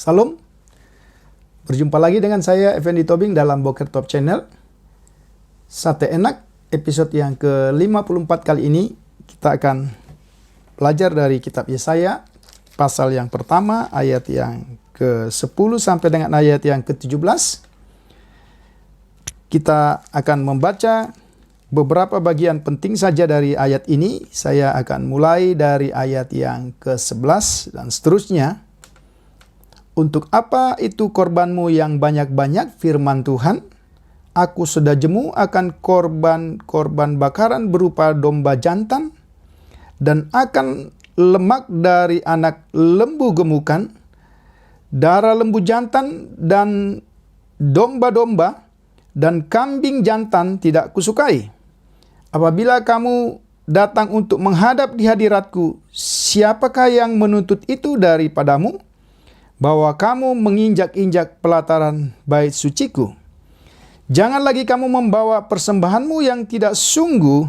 Salam, berjumpa lagi dengan saya Effendi Tobing dalam Boker Top Channel. Sate enak, episode yang ke-54 kali ini kita akan belajar dari kitab Yesaya, pasal yang pertama, ayat yang ke-10 sampai dengan ayat yang ke-17. Kita akan membaca beberapa bagian penting saja dari ayat ini. Saya akan mulai dari ayat yang ke-11 dan seterusnya. Untuk apa itu korbanmu yang banyak-banyak, firman Tuhan? Aku sudah jemu akan korban bakaran berupa domba jantan, dan akan lemak dari anak lembu gemukan, darah lembu jantan dan domba-domba, dan kambing jantan tidak kusukai. Apabila kamu datang untuk menghadap di hadiratku, siapakah yang menuntut itu daripadamu? Bahwa kamu menginjak-injak pelataran bait suciku. Jangan lagi kamu membawa persembahanmu yang tidak sungguh,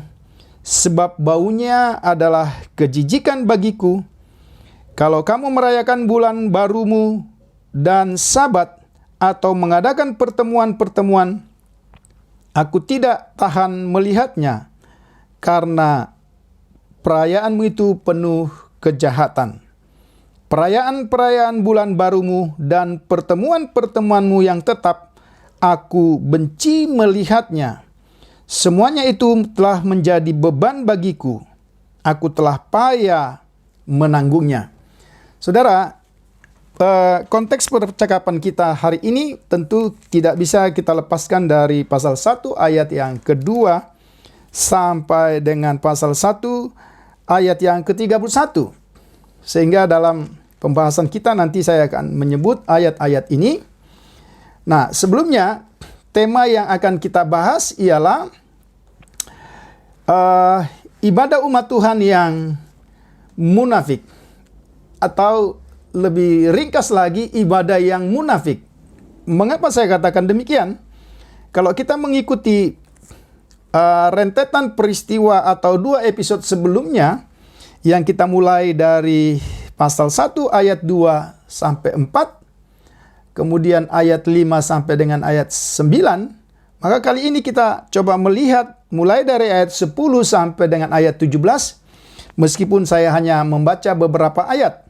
sebab baunya adalah kejijikan bagiku. Kalau kamu merayakan bulan barumu dan Sabat, atau mengadakan pertemuan-pertemuan, aku tidak tahan melihatnya, karena perayaanmu itu penuh kejahatan. Perayaan-perayaan bulan barumu dan pertemuan-pertemuanmu yang tetap, aku benci melihatnya. Semuanya itu telah menjadi beban bagiku. Aku telah payah menanggungnya. Saudara, konteks percakapan kita hari ini tentu tidak bisa kita lepaskan dari pasal 1 ayat yang kedua sampai dengan pasal 1 ayat yang ke-31. Sehingga dalam pembahasan kita nanti saya akan menyebut ayat-ayat ini. Nah, sebelumnya tema yang akan kita bahas ialah ibadah umat Tuhan yang munafik. Atau lebih ringkas lagi, ibadah yang munafik. Mengapa saya katakan demikian? Kalau kita mengikuti rentetan peristiwa atau 2 episode sebelumnya, yang kita mulai dari pasal 1 ayat 2 sampai 4, kemudian ayat 5 sampai dengan ayat 9, maka kali ini kita coba melihat mulai dari ayat 10 sampai dengan ayat 17, meskipun saya hanya membaca beberapa ayat.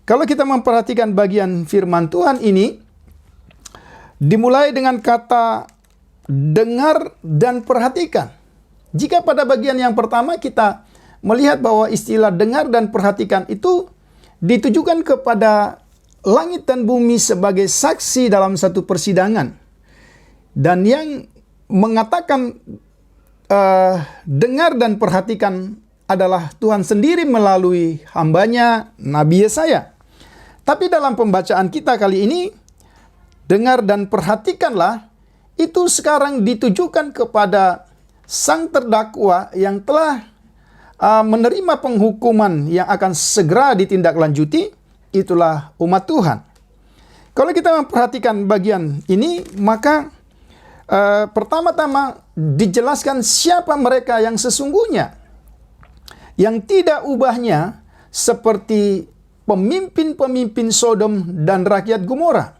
Kalau kita memperhatikan bagian firman Tuhan ini, dimulai dengan kata dengar dan perhatikan. Jika pada bagian yang pertama kita melihat bahwa istilah dengar dan perhatikan itu ditujukan kepada langit dan bumi sebagai saksi dalam satu persidangan. Dan yang mengatakan dengar dan perhatikan adalah Tuhan sendiri melalui hambanya Nabi Yesaya. Tapi dalam pembacaan kita kali ini, dengar dan perhatikanlah, itu sekarang ditujukan kepada sang terdakwa yang telah menerima penghukuman yang akan segera ditindaklanjuti, itulah umat Tuhan. Kalau kita memperhatikan bagian ini, maka pertama-tama dijelaskan siapa mereka yang sesungguhnya, yang tidak ubahnya seperti pemimpin-pemimpin Sodom dan rakyat Gomora.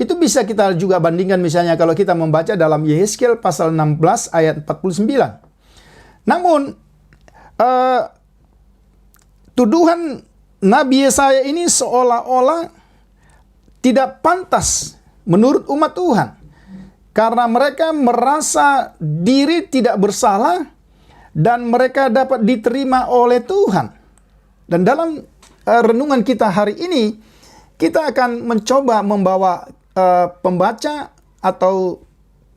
Itu bisa kita juga bandingkan misalnya kalau kita membaca dalam Yehezkiel pasal 16 ayat 49. Namun, tuduhan Nabi Yesaya ini seolah-olah tidak pantas menurut umat Tuhan. karena mereka merasa diri tidak bersalah dan mereka dapat diterima oleh Tuhan. Dan dalam renungan kita hari ini, kita akan mencoba membawa pembaca atau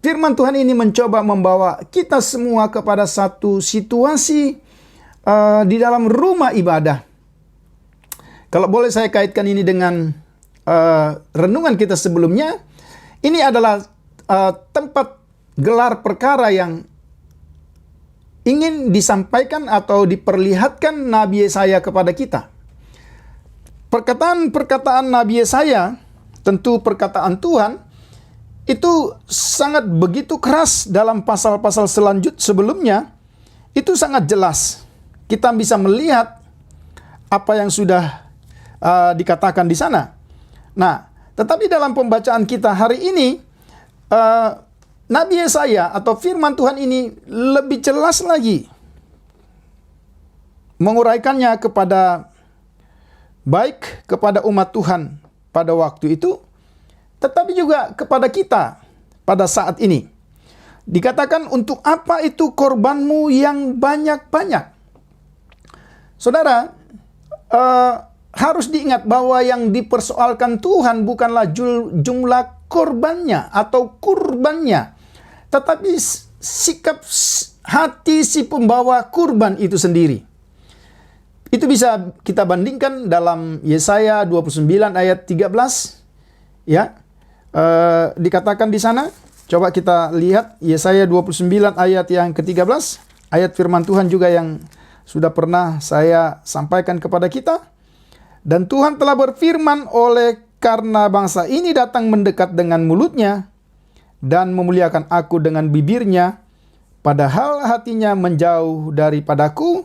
firman Tuhan ini mencoba membawa kita semua kepada satu situasi di dalam rumah ibadah. Kalau boleh saya kaitkan ini dengan renungan kita sebelumnya, ini adalah tempat gelar perkara yang ingin disampaikan atau diperlihatkan Nabi Yesaya kepada kita. Perkataan-perkataan Nabi Yesaya, tentu perkataan Tuhan, itu sangat begitu keras dalam pasal-pasal sebelumnya, itu sangat jelas. Kita bisa melihat apa yang sudah dikatakan di sana. Nah, tetapi dalam pembacaan kita hari ini, Nabi Yesaya atau firman Tuhan ini lebih jelas lagi menguraikannya baik kepada umat Tuhan pada waktu itu, tetapi juga kepada kita pada saat ini. Dikatakan, untuk apa itu korbanmu yang banyak-banyak? Saudara, harus diingat bahwa yang dipersoalkan Tuhan bukanlah jumlah korbannya atau kurbannya, tetapi sikap hati si pembawa kurban itu sendiri. Itu bisa kita bandingkan dalam Yesaya 29 ayat 13. Ya, dikatakan di sana, coba kita lihat Yesaya 29 ayat yang ke-13, ayat firman Tuhan juga yang sudah pernah saya sampaikan kepada kita. Dan Tuhan telah berfirman, oleh karena bangsa ini datang mendekat dengan mulutnya dan memuliakan aku dengan bibirnya, padahal hatinya menjauh daripadaku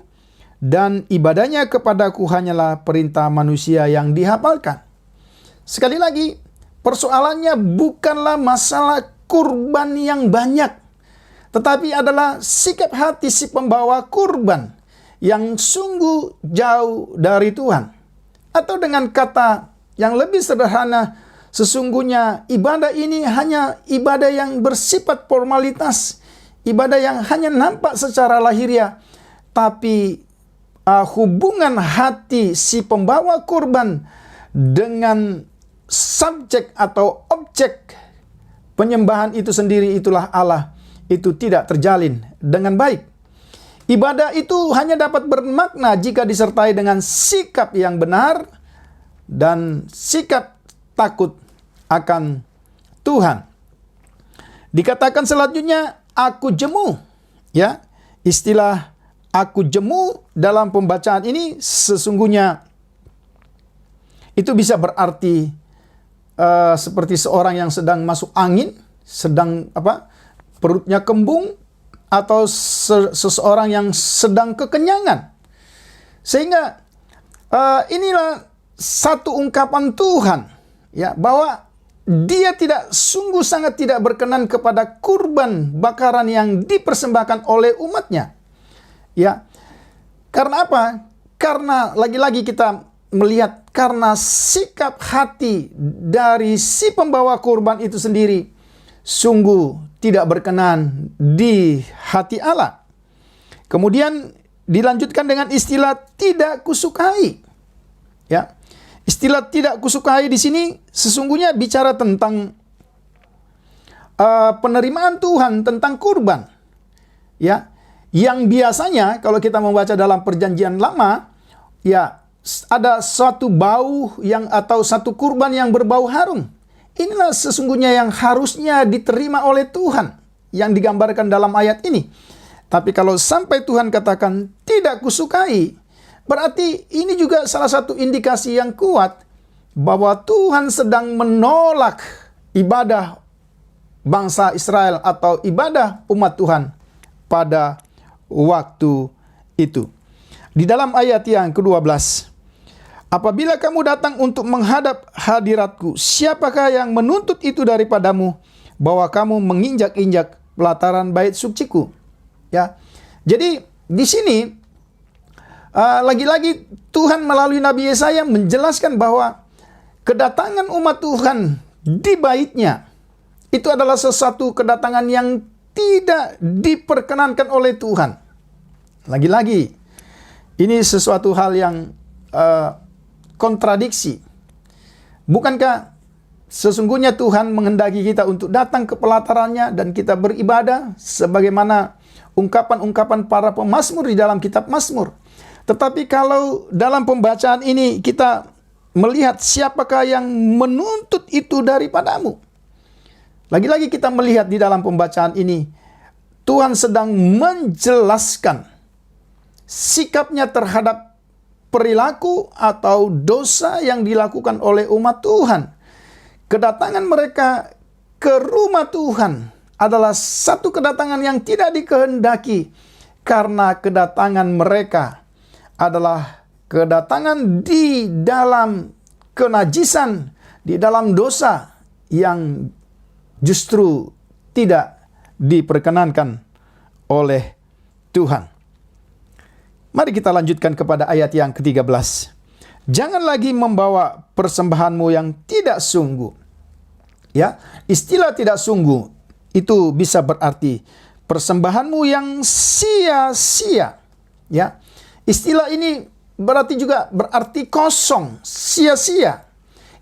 dan ibadahnya kepadaku hanyalah perintah manusia yang dihafalkan. Sekali lagi, persoalannya bukanlah masalah kurban yang banyak, tetapi adalah sikap hati si pembawa kurban yang sungguh jauh dari Tuhan. Atau dengan kata yang lebih sederhana, sesungguhnya ibadah ini hanya ibadah yang bersifat formalitas, ibadah yang hanya nampak secara lahiriah, tapi hubungan hati si pembawa kurban dengan subjek atau objek penyembahan itu sendiri, itulah Allah, itu tidak terjalin dengan baik. Ibadah itu hanya dapat bermakna jika disertai dengan sikap yang benar dan sikap takut akan Tuhan. Dikatakan selanjutnya, aku jemu. Ya, istilah aku jemu dalam pembacaan ini sesungguhnya itu bisa berarti seperti seorang yang sedang masuk angin, sedang perutnya kembung, atau seseorang yang sedang kekenyangan. Sehingga inilah satu ungkapan Tuhan, ya, bahwa Dia tidak, sungguh sangat tidak berkenan kepada kurban bakaran yang dipersembahkan oleh umatnya. Ya, karena apa? Karena lagi-lagi kita melihat karena sikap hati dari si pembawa kurban itu sendiri sungguh tidak berkenan di hati Allah. Kemudian dilanjutkan dengan istilah tidak kusukai. Ya, istilah tidak kusukai di sini sesungguhnya bicara tentang penerimaan Tuhan tentang kurban. Ya, yang biasanya kalau kita membaca dalam Perjanjian Lama, ya, ada suatu bau yang atau satu kurban yang berbau harum. Inilah sesungguhnya yang harusnya diterima oleh Tuhan yang digambarkan dalam ayat ini. Tapi kalau sampai Tuhan katakan tidak kusukai, berarti ini juga salah satu indikasi yang kuat bahwa Tuhan sedang menolak ibadah bangsa Israel atau ibadah umat Tuhan pada waktu itu. Di dalam ayat yang ke-12, apabila kamu datang untuk menghadap hadiratku, siapakah yang menuntut itu daripadamu, bahwa kamu menginjak-injak pelataran bait suciku? Ya, jadi di sini lagi-lagi Tuhan melalui Nabi Yesaya menjelaskan bahwa kedatangan umat Tuhan di baitnya itu adalah sesuatu kedatangan yang tidak diperkenankan oleh Tuhan. Lagi-lagi, ini sesuatu hal yang kontradiksi. Bukankah sesungguhnya Tuhan menghendaki kita untuk datang ke pelatarannya dan kita beribadah sebagaimana ungkapan-ungkapan para pemazmur di dalam kitab Mazmur. Tetapi kalau dalam pembacaan ini kita melihat siapakah yang menuntut itu daripadamu. Lagi-lagi kita melihat di dalam pembacaan ini, Tuhan sedang menjelaskan sikapnya terhadap perilaku atau dosa yang dilakukan oleh umat Tuhan. Kedatangan mereka ke rumah Tuhan adalah satu kedatangan yang tidak dikehendaki, karena kedatangan mereka adalah kedatangan di dalam kenajisan, di dalam dosa yang justru tidak diperkenankan oleh Tuhan. Mari kita lanjutkan kepada ayat yang ke-13. Jangan lagi membawa persembahanmu yang tidak sungguh. Ya, istilah tidak sungguh itu bisa berarti persembahanmu yang sia-sia. Ya, istilah ini berarti juga berarti kosong, sia-sia.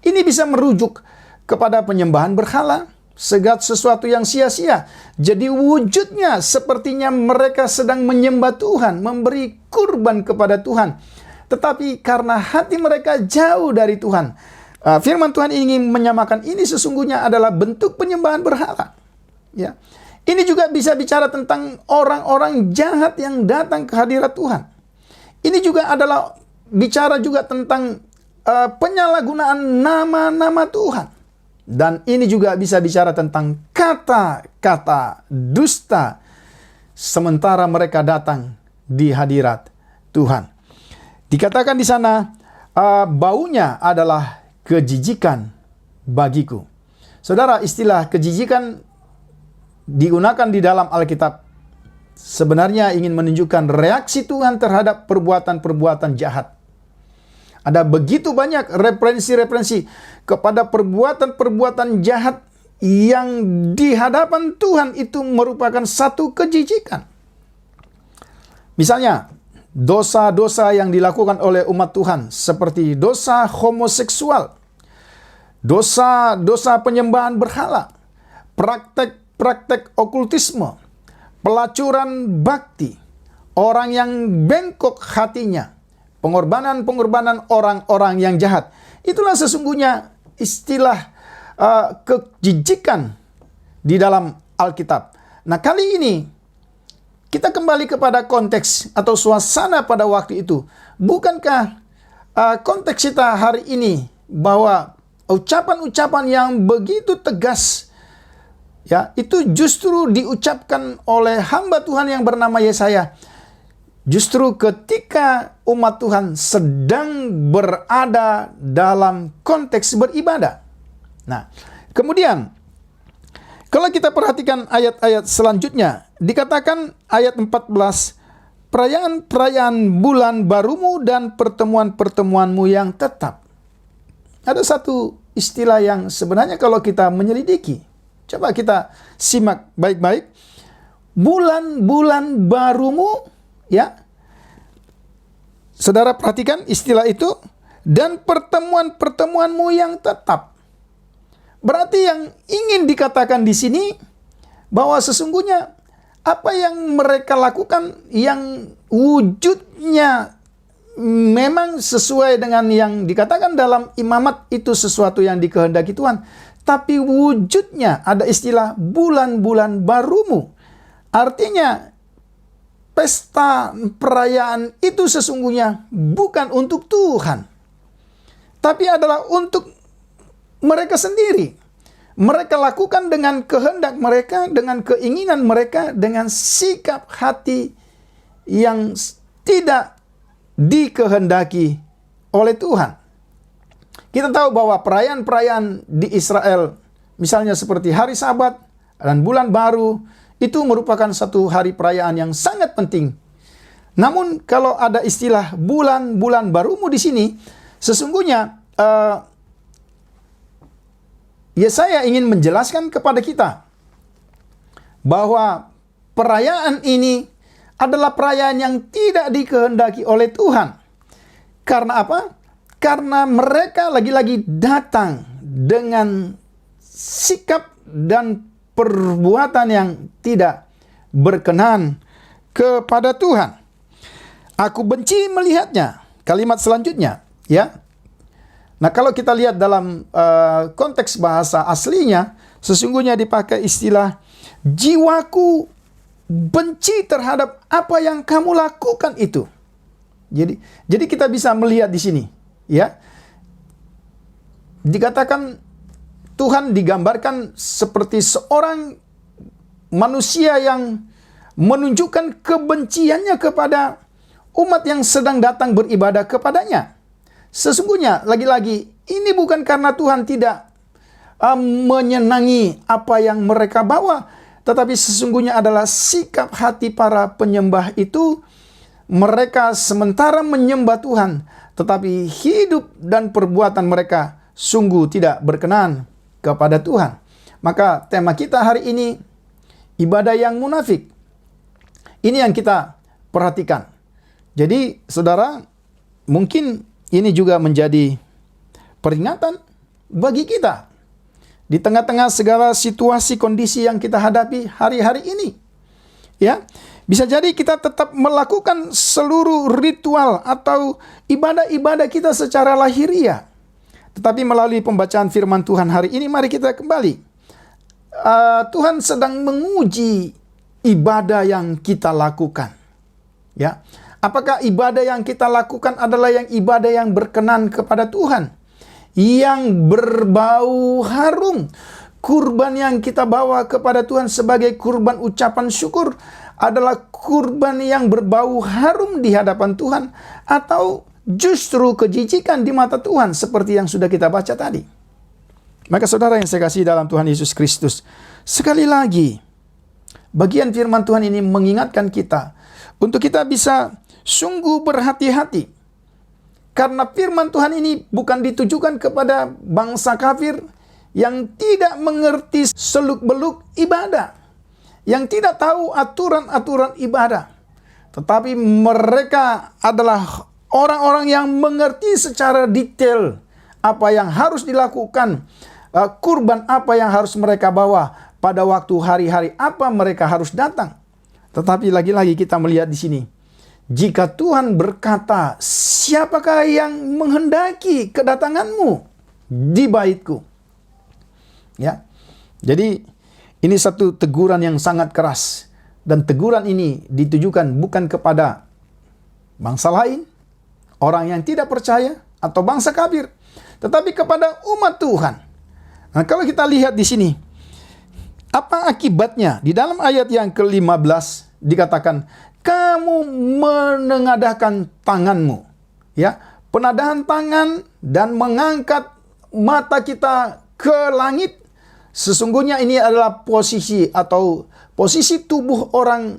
Ini bisa merujuk kepada penyembahan berhala, segala sesuatu yang sia-sia. Jadi wujudnya sepertinya mereka sedang menyembah Tuhan, memberi kurban kepada Tuhan. Tetapi karena hati mereka jauh dari Tuhan, firman Tuhan ingin menyamakan ini sesungguhnya adalah bentuk penyembahan berhala. Ya. Ini juga bisa bicara tentang orang-orang jahat yang datang ke hadirat Tuhan. Ini juga adalah bicara juga tentang penyalahgunaan nama-nama Tuhan. Dan ini juga bisa bicara tentang kata-kata dusta sementara mereka datang di hadirat Tuhan. Dikatakan di sana, baunya adalah kejijikan bagiku. Saudara, istilah kejijikan digunakan di dalam Alkitab sebenarnya ingin menunjukkan reaksi Tuhan terhadap perbuatan-perbuatan jahat. Ada begitu banyak referensi-referensi kepada perbuatan-perbuatan jahat yang di hadapan Tuhan itu merupakan satu kejijikan. Misalnya, dosa-dosa yang dilakukan oleh umat Tuhan seperti dosa homoseksual, dosa-dosa penyembahan berhala, praktek-praktek okultisme, pelacuran bakti, orang yang bengkok hatinya, pengorbanan-pengorbanan orang-orang yang jahat. Itulah sesungguhnya istilah kejijikan di dalam Alkitab. Nah, kali ini kita kembali kepada konteks atau suasana pada waktu itu. Bukankah konteks kita hari ini bahwa ucapan-ucapan yang begitu tegas, ya, itu justru diucapkan oleh hamba Tuhan yang bernama Yesaya. Justru ketika umat Tuhan sedang berada dalam konteks beribadah. Nah, kemudian kalau kita perhatikan ayat-ayat selanjutnya, dikatakan ayat 14, perayaan-perayaan bulan barumu dan pertemuan-pertemuanmu yang tetap. Ada satu istilah yang sebenarnya kalau kita menyelidiki, coba kita simak baik-baik. Bulan-bulan barumu, ya, saudara perhatikan istilah itu, dan pertemuan-pertemuanmu yang tetap. Berarti yang ingin dikatakan di sini bahwa sesungguhnya apa yang mereka lakukan yang wujudnya memang sesuai dengan yang dikatakan dalam imamat itu sesuatu yang dikehendaki Tuhan, tapi wujudnya ada istilah bulan-bulan barumu. Artinya pesta perayaan itu sesungguhnya bukan untuk Tuhan, tapi adalah untuk mereka sendiri. Mereka lakukan dengan kehendak mereka, dengan keinginan mereka, dengan sikap hati yang tidak dikehendaki oleh Tuhan. Kita tahu bahwa perayaan-perayaan di Israel, misalnya seperti hari Sabat dan bulan baru, itu merupakan satu hari perayaan yang sangat penting. Namun kalau ada istilah bulan-bulan barumu di sini, sesungguhnya Yesaya ingin menjelaskan kepada kita bahwa perayaan ini adalah perayaan yang tidak dikehendaki oleh Tuhan. Karena apa? Karena mereka lagi-lagi datang dengan sikap dan perbuatan yang tidak berkenan kepada Tuhan. Aku benci melihatnya. Kalimat selanjutnya, ya. Nah, kalau kita lihat dalam konteks bahasa aslinya, sesungguhnya dipakai istilah jiwaku benci terhadap apa yang kamu lakukan itu. Jadi kita bisa melihat di sini, ya. Dikatakan Tuhan digambarkan seperti seorang manusia yang menunjukkan kebenciannya kepada umat yang sedang datang beribadah kepadanya. Sesungguhnya, lagi-lagi, ini bukan karena Tuhan tidak menyenangi apa yang mereka bawa, tetapi sesungguhnya adalah sikap hati para penyembah itu. Mereka sementara menyembah Tuhan, tetapi hidup dan perbuatan mereka sungguh tidak berkenan kepada Tuhan. Maka tema kita hari ini, ibadah yang munafik. Ini yang kita perhatikan. Jadi, saudara, mungkin ini juga menjadi peringatan bagi kita di tengah-tengah segala situasi kondisi yang kita hadapi hari-hari ini. Ya, bisa jadi kita tetap melakukan seluruh ritual atau ibadah-ibadah kita secara lahiriah. Tetapi melalui pembacaan firman Tuhan hari ini, mari kita kembali. Tuhan sedang menguji ibadah yang kita lakukan. Ya, apakah ibadah yang kita lakukan adalah yang ibadah yang berkenan kepada Tuhan? Yang berbau harum. Kurban yang kita bawa kepada Tuhan sebagai kurban ucapan syukur adalah kurban yang berbau harum di hadapan Tuhan, atau justru kejijikan di mata Tuhan seperti yang sudah kita baca tadi. Maka saudara yang saya kasih dalam Tuhan Yesus Kristus, sekali lagi bagian firman Tuhan ini mengingatkan kita untuk kita bisa sungguh berhati-hati. Karena firman Tuhan ini bukan ditujukan kepada bangsa kafir yang tidak mengerti seluk-beluk ibadah, yang tidak tahu aturan-aturan ibadah. Tetapi mereka adalah orang-orang yang mengerti secara detail apa yang harus dilakukan, kurban apa yang harus mereka bawa, pada waktu hari-hari apa mereka harus datang. Tetapi lagi-lagi kita melihat di sini, jika Tuhan berkata, siapakah yang menghendaki kedatanganmu di baitku? Ya, jadi ini satu teguran yang sangat keras, dan teguran ini ditujukan bukan kepada bangsa lain, orang yang tidak percaya atau bangsa kafir, tetapi kepada umat Tuhan. Nah, kalau kita lihat di sini, apa akibatnya? Di dalam ayat yang ke-15 dikatakan, kamu menengadahkan tanganmu, ya, penadahan tangan dan mengangkat mata kita ke langit. Sesungguhnya ini adalah posisi tubuh orang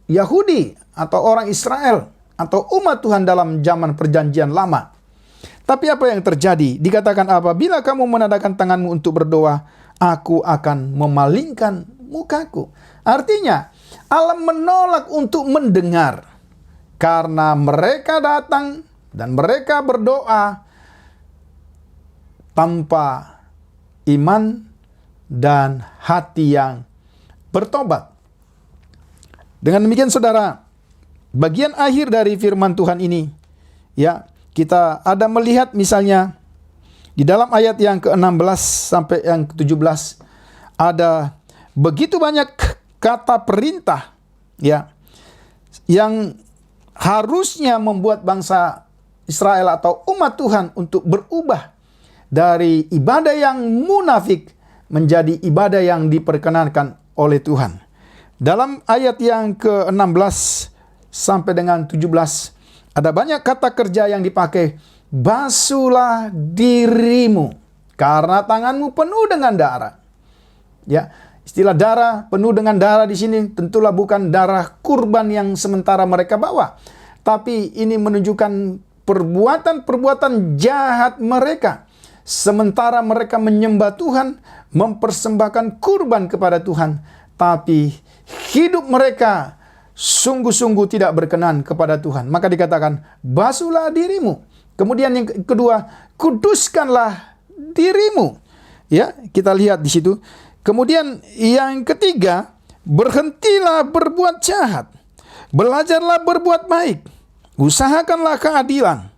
Yahudi atau orang Israel atau umat Tuhan dalam zaman perjanjian lama. Tapi apa yang terjadi? Dikatakan, apabila kamu menadahkan tanganmu untuk berdoa, aku akan memalingkan mukaku. Artinya, Allah menolak untuk mendengar karena mereka datang dan mereka berdoa tanpa iman dan hati yang bertobat. Dengan demikian saudara, bagian akhir dari firman Tuhan ini, ya, kita ada melihat misalnya di dalam ayat yang ke-16 sampai yang ke-17 ada begitu banyak kata perintah, ya, yang harusnya membuat bangsa Israel atau umat Tuhan untuk berubah dari ibadah yang munafik menjadi ibadah yang diperkenankan oleh Tuhan. Dalam ayat yang ke-16 sampai dengan 17 ada banyak kata kerja yang dipakai. Basuhlah dirimu karena tanganmu penuh dengan darah. Ya, istilah darah, penuh dengan darah di sini tentulah bukan darah kurban yang sementara mereka bawa, tapi ini menunjukkan perbuatan-perbuatan jahat mereka. sementara mereka menyembah Tuhan, mempersembahkan kurban kepada Tuhan, tapi hidup mereka sungguh-sungguh tidak berkenan kepada Tuhan. Maka dikatakan, basuhlah dirimu. Kemudian yang kedua, kuduskanlah dirimu. Ya, kita lihat di situ. Kemudian yang ketiga, berhentilah berbuat jahat. Belajarlah berbuat baik. Usahakanlah keadilan.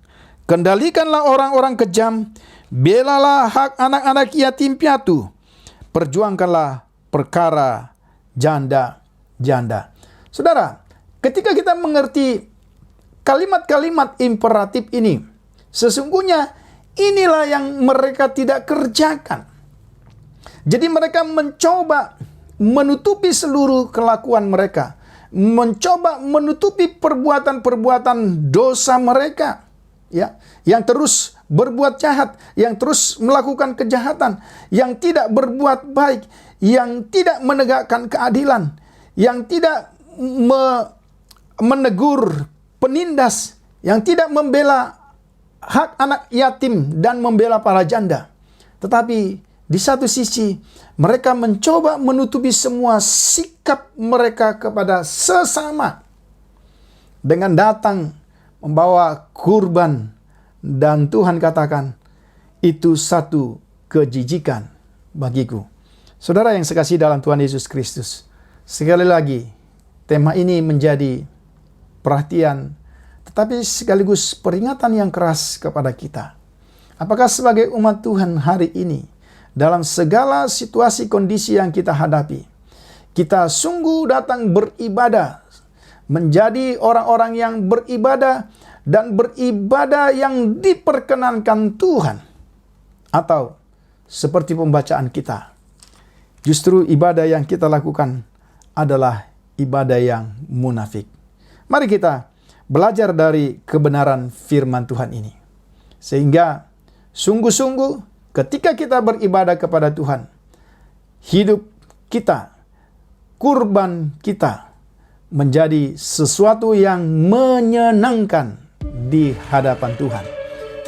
Kendalikanlah orang-orang kejam. Belalah hak anak-anak yatim piatu. Perjuangkanlah perkara janda-janda. Saudara, ketika kita mengerti kalimat-kalimat imperatif ini, sesungguhnya inilah yang mereka tidak kerjakan. Jadi mereka mencoba menutupi seluruh kelakuan mereka, mencoba menutupi perbuatan-perbuatan dosa mereka, ya, yang terus berbuat jahat, yang terus melakukan kejahatan, yang tidak berbuat baik, yang tidak menegakkan keadilan, yang tidak menegur penindas, yang tidak membela hak anak yatim dan membela para janda. Tetapi di satu sisi mereka mencoba menutupi semua sikap mereka kepada sesama dengan datang membawa kurban, dan Tuhan katakan itu satu kejijikan bagiku. Saudara yang sekasihi dalam Tuhan Yesus Kristus, sekali lagi tema ini menjadi perhatian, tetapi sekaligus peringatan yang keras kepada kita. Apakah sebagai umat Tuhan hari ini, dalam segala situasi kondisi yang kita hadapi, kita sungguh datang beribadah, menjadi orang-orang yang beribadah dan beribadah yang diperkenankan Tuhan? Atau seperti pembacaan kita, justru ibadah yang kita lakukan adalah ibadah yang munafik. Mari kita belajar dari kebenaran firman Tuhan ini, sehingga sungguh-sungguh ketika kita beribadah kepada Tuhan, hidup kita, kurban kita menjadi sesuatu yang menyenangkan di hadapan Tuhan.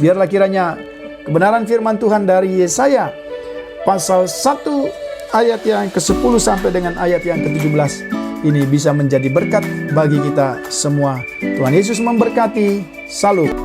Biarlah kiranya kebenaran firman Tuhan dari Yesaya pasal 1 ayat yang ke-10 sampai dengan ayat yang ke-17 ini bisa menjadi berkat bagi kita semua. Tuhan Yesus memberkati. Salam.